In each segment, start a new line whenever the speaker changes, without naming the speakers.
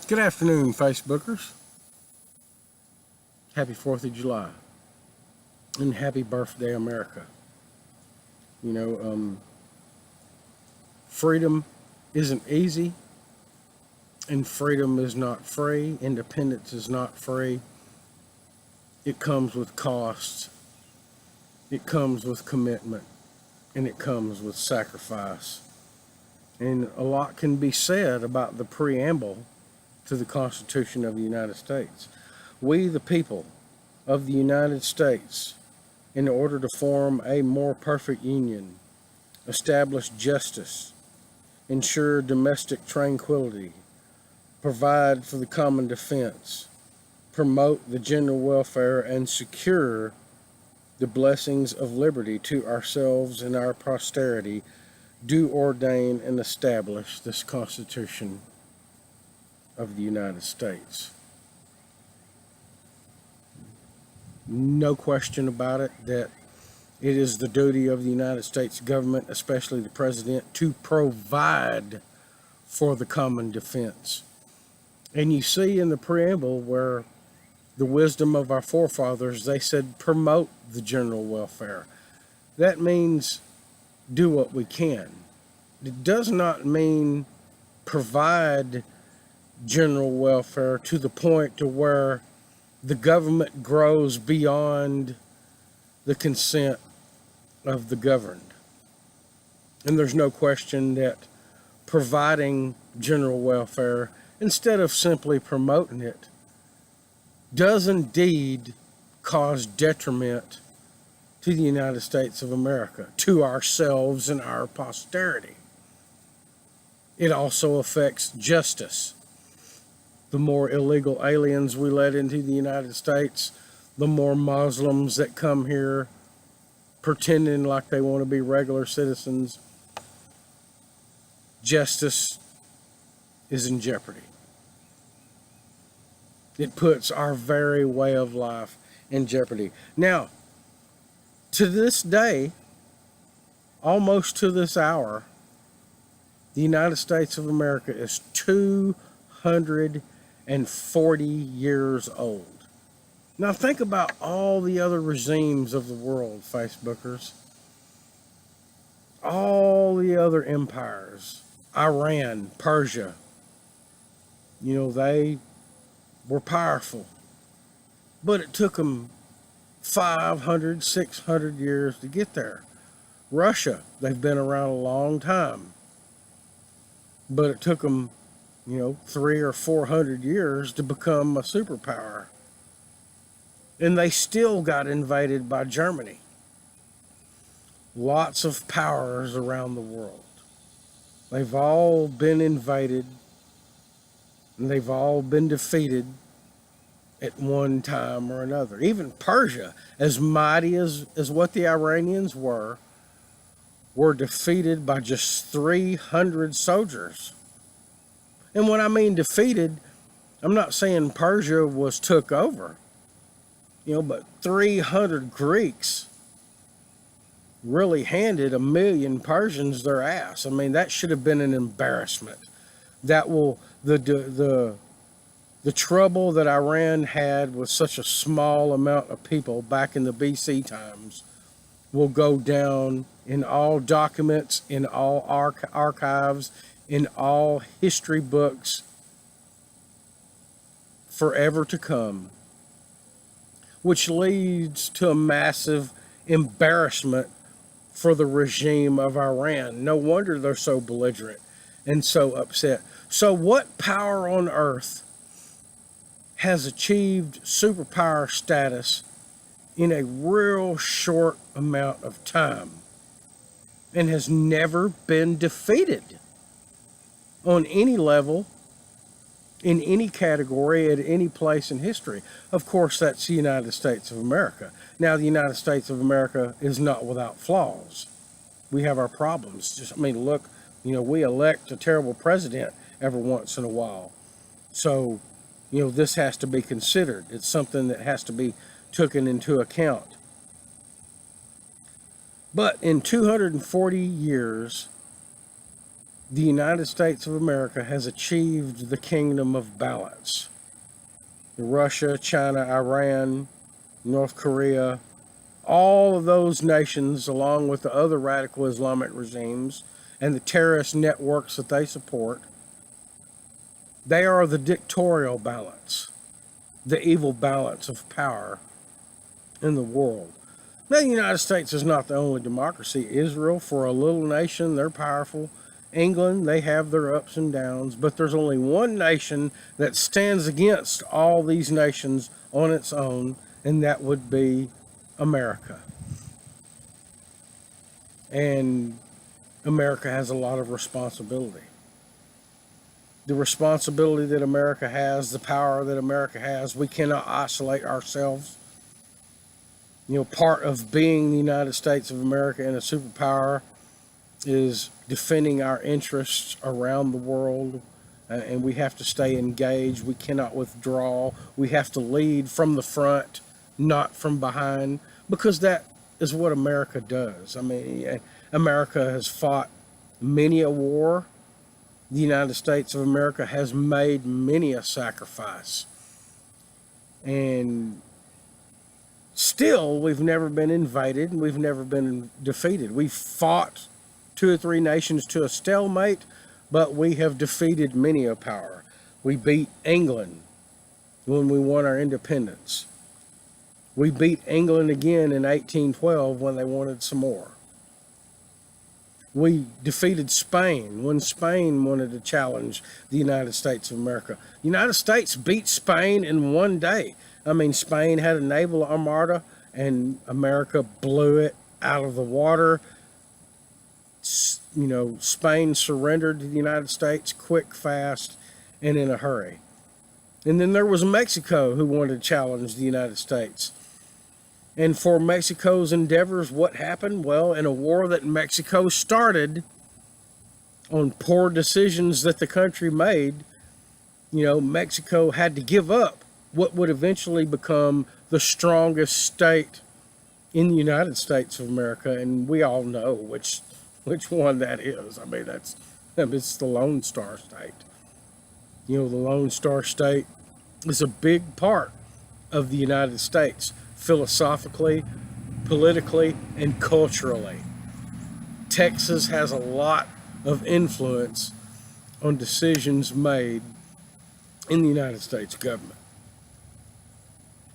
Good afternoon, Facebookers. Happy 4th of July. And happy birthday, America. You know, freedom isn't easy, and freedom is not free. Independence is not free. It comes with costs, it comes with commitment, and it comes with sacrifice. And a lot can be said about the preamble to the Constitution of the United States. We, the people of the United States, in order to form a more perfect union, establish justice, ensure domestic tranquility, provide for the common defense, promote the general welfare, and secure the blessings of liberty to ourselves and our posterity, do ordain and establish this Constitution of the United States. No question about it that it is the duty of the United States government, especially the president, to provide for the common defense. And you see in the preamble where the wisdom of our forefathers, they said promote the general welfare. That means do what we can. It does not mean provide general welfare to the point to where the government grows beyond the consent of the governed. And there's no question that providing general welfare, instead of simply promoting it, does indeed cause detriment to the United States of America, to ourselves and our posterity. It also affects justice. The more illegal aliens we let into the United States, the more Muslims that come here pretending like they want to be regular citizens, justice is in jeopardy. It puts our very way of life in jeopardy. Now, to this day, almost to this hour, the United States of America is 240 years old. Now think about all the other regimes of the world, Facebookers. All the other empires, Iran, Persia, they were powerful. But it took them 500, 600 years to get there. Russia, they've been around a long time. But it took them, 300 or 400 years to become a superpower. And they still got invaded by Germany. Lots of powers around the world. They've all been invaded, and they've all been defeated at one time or another. Even Persia, as mighty as what the Iranians were defeated by just 300 soldiers. And when I mean defeated, I'm not saying Persia was took over, but 300 Greeks really handed 1 million Persians their ass. I mean, that should have been an embarrassment. That will, the trouble that Iran had with such a small amount of people back in the BC times will go down in all documents, in all archives, in all history books forever to come, which leads to a massive embarrassment for the regime of Iran. No wonder they're so belligerent and so upset. So what power on earth has achieved superpower status in a real short amount of time and has never been defeated on any level, in any category, at any place in history? Of course, that's the United States of America. Now, the United States of America is not without flaws. We have our problems. Look, we elect a terrible president every once in a while. So, this has to be considered. It's something that has to be taken into account. But in 240 years, the United States of America has achieved the kingdom of balance. Russia, China, Iran, North Korea, all of those nations, along with the other radical Islamic regimes and the terrorist networks that they support, they are the dictatorial balance, the evil balance of power in the world. Now, the United States is not the only democracy. Israel, for a little nation, they're powerful. England, they have their ups and downs, but there's only one nation that stands against all these nations on its own, and that would be America. And America has a lot of responsibility. The responsibility that America has, the power that America has, we cannot isolate ourselves. You know, part of being the United States of America and a superpower is defending our interests around the world, and we have to stay engaged. We cannot withdraw. We have to lead from the front, not from behind, because that is what America does. I mean, America has fought many a war. The United States of America has made many a sacrifice. And still, we've never been invaded, and we've never been defeated. We've fought 2 or 3 nations to a stalemate, but we have defeated many a power. We beat England when we won our independence. We beat England again in 1812 when they wanted some more. We defeated Spain when Spain wanted to challenge the United States of America. The United States beat Spain in one day. I mean, Spain had a naval armada, and America blew it out of the water. You know, Spain surrendered to the United States quick, fast, and in a hurry. And then there was Mexico who wanted to challenge the United States. And for Mexico's endeavors, what happened? Well, in a war that Mexico started on poor decisions that the country made, you know, Mexico had to give up what would eventually become the strongest state in the United States of America. And we all know which one that is. I mean, it's the Lone Star State. You know, the Lone Star State is a big part of the United States, philosophically, politically, and culturally. Texas has a lot of influence on decisions made in the United States government.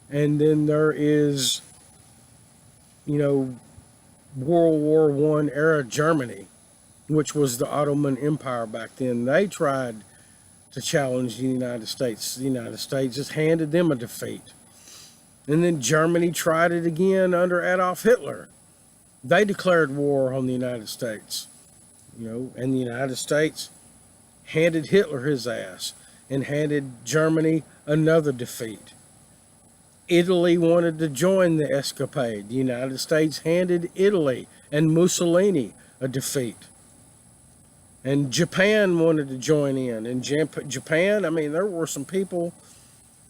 And then there is, you know, World War I era Germany, which was the Ottoman Empire back then. They tried to challenge the United States. The United States just handed them a defeat. And then Germany tried it again under Adolf Hitler. They declared war on the United States, you know, and the United States handed Hitler his ass and handed Germany another defeat. Italy wanted to join the escapade. The United States handed Italy and Mussolini a defeat. And Japan wanted to join in. And Japan, I mean, there were some people,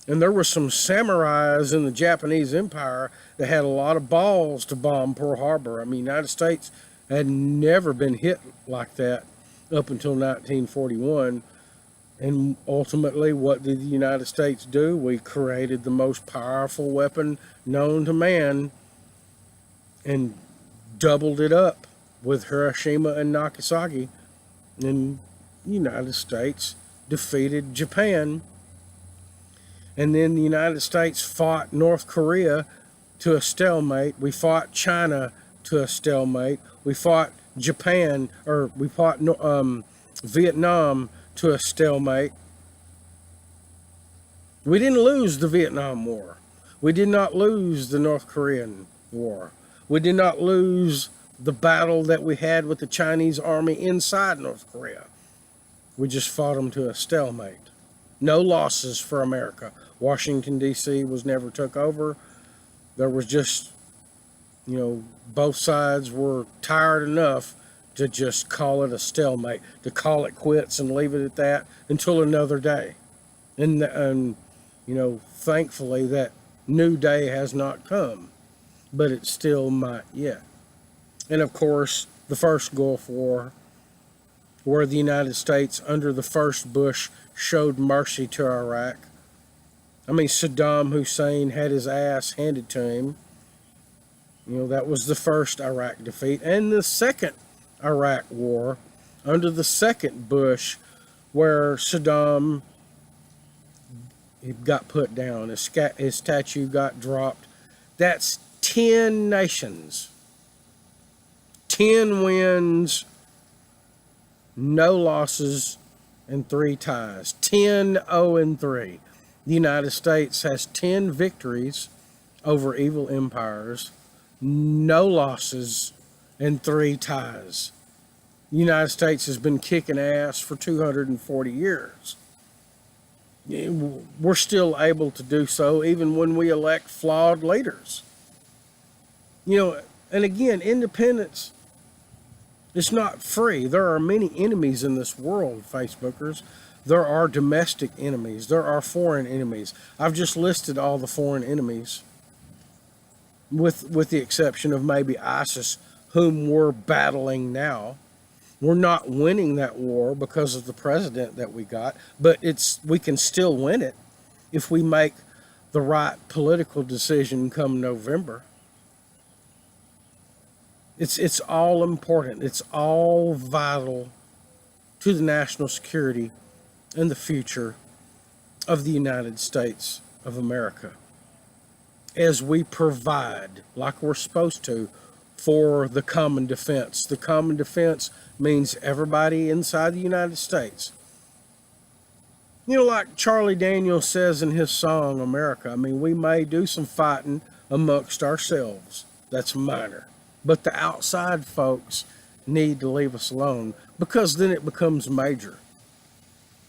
and there were some samurais in the Japanese Empire that had a lot of balls to bomb Pearl Harbor. I mean, the United States had never been hit like that up until 1941. And ultimately, what did the United States do? We created the most powerful weapon known to man and doubled it up with Hiroshima and Nagasaki. And the United States defeated Japan. And then the United States fought North Korea to a stalemate. We fought China to a stalemate. We fought Japan, or we fought Vietnam to a stalemate. We didn't lose the Vietnam War. We did not lose the North Korean War. We did not lose the battle that we had with the Chinese army inside North Korea. We just fought them to a stalemate. No losses for America. Washington, D.C. was never took over. There was just, you know, both sides were tired enough to just call it a stalemate, to call it quits and leave it at that until another day. And you know, thankfully that new day has not come, but it still might yet. And of course, the first Gulf War where the United States under the first Bush showed mercy to Iraq. I mean, Saddam Hussein had his ass handed to him. You know, that was the first Iraq defeat. And the second Iraq war under the second Bush, where Saddam got put down, his statue got dropped. That's 10 nations, 10 wins, no losses, and 3 ties. 10-0-3. The United States has 10 victories over evil empires, no losses, and 3 ties. The United States has been kicking ass for 240 years. We're still able to do so even when we elect flawed leaders. You know, and again, independence is not free. There are many enemies in this world, Facebookers. There are domestic enemies. There are foreign enemies. I've just listed all the foreign enemies, with the exception of maybe ISIS, whom we're battling now. We're not winning that war because of the president that we got, but we can still win it if we make the right political decision come November. It's all important. It's all vital to the national security and the future of the United States of America, as we provide, like we're supposed to, for the common defense. The common defense means everybody inside the United States. You know, like Charlie Daniels says in his song, America, I mean, we may do some fighting amongst ourselves. That's minor. But the outside folks need to leave us alone, because then it becomes major.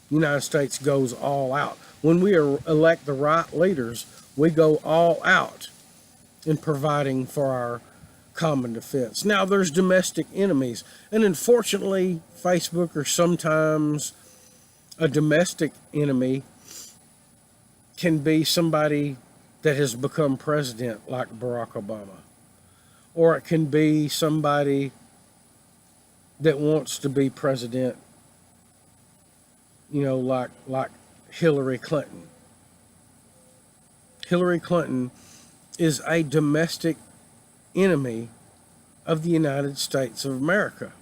The United States goes all out. When we elect the right leaders, we go all out in providing for our common defense. Now, there's domestic enemies, and unfortunately, Facebookers, sometimes a domestic enemy can be somebody that has become president, like Barack Obama, or it can be somebody that wants to be president, you know, like Hillary Clinton. Hillary Clinton is a domestic enemy of the United States of America.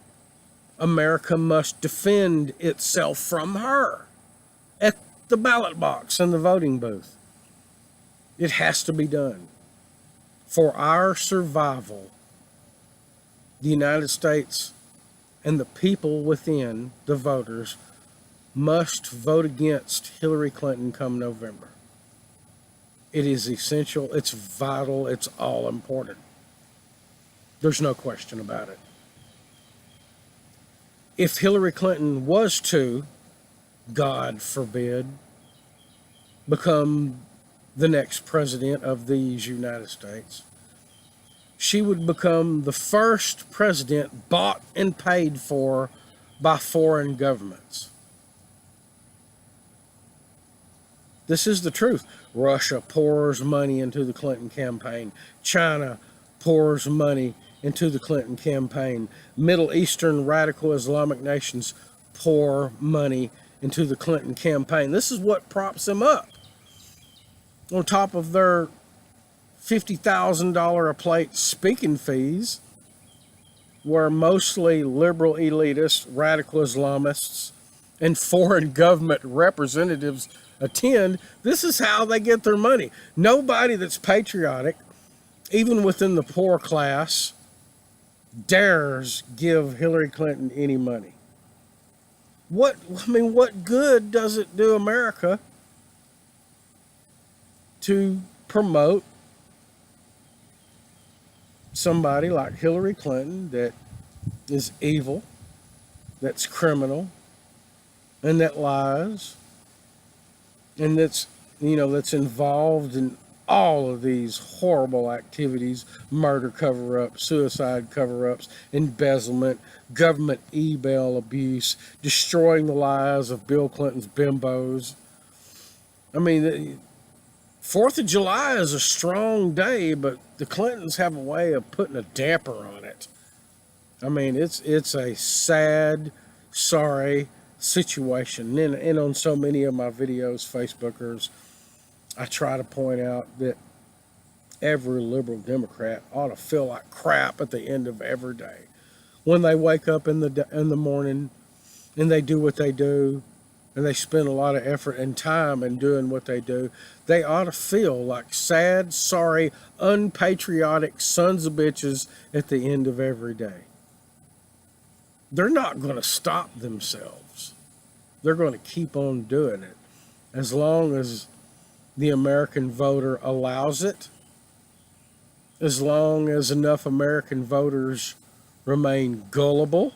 America must defend itself from her at the ballot box and the voting booth. It has to be done. For our survival, the United States and the people within, the voters, must vote against Hillary Clinton come November. It is essential, it's vital, it's all important. There's no question about it. If Hillary Clinton was to, God forbid, become the next president of these United States, she would become the first president bought and paid for by foreign governments. This is the truth. Russia pours money into the Clinton campaign. China pours money into the Clinton campaign. Middle Eastern radical Islamic nations pour money into the Clinton campaign. This is what props them up. On top of their $50,000 a plate speaking fees, where mostly liberal elitists, radical Islamists, and foreign government representatives attend, this is how they get their money. Nobody that's patriotic, even within the poor class, dares give Hillary Clinton any money. What good does it do America to promote somebody like Hillary Clinton that is evil, that's criminal, and that lies, and that's involved in all of these horrible activities: murder cover-ups, suicide cover-ups, embezzlement, government e-mail abuse, destroying the lives of Bill Clinton's bimbos. I mean, 4th of July is a strong day, but the Clintons have a way of putting a damper on it. I mean, it's a sad, sorry situation. And on so many of my videos, Facebookers, I try to point out that every liberal Democrat ought to feel like crap at the end of every day. When they wake up in the morning and they do what they do, and they spend a lot of effort and time in doing what they do, they ought to feel like sad, sorry, unpatriotic sons of bitches at the end of every day. They're not going to stop themselves. They're going to keep on doing it as long as the American voter allows it, as long as enough American voters remain gullible,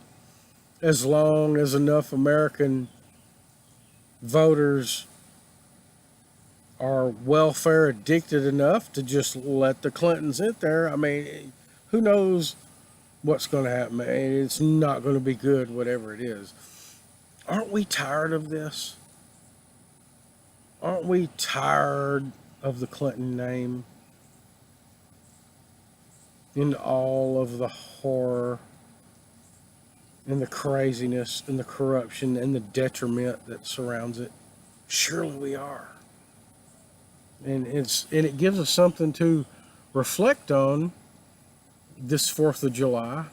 as long as enough American voters are welfare addicted enough to just let the Clintons sit there. I mean, who knows what's going to happen? It's not going to be good, whatever it is. Aren't we tired of this? Aren't we tired of the Clinton name and all of the horror and the craziness and the corruption and the detriment that surrounds it? Surely we are. And it gives us something to reflect on this 4th of July,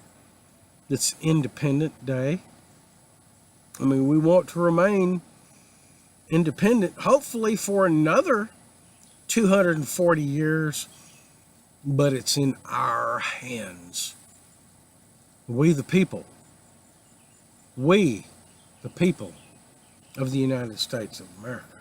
this Independent Day. I mean, we want to remain independent, hopefully for another 240 years, but it's in our hands. We the people of the United States of America.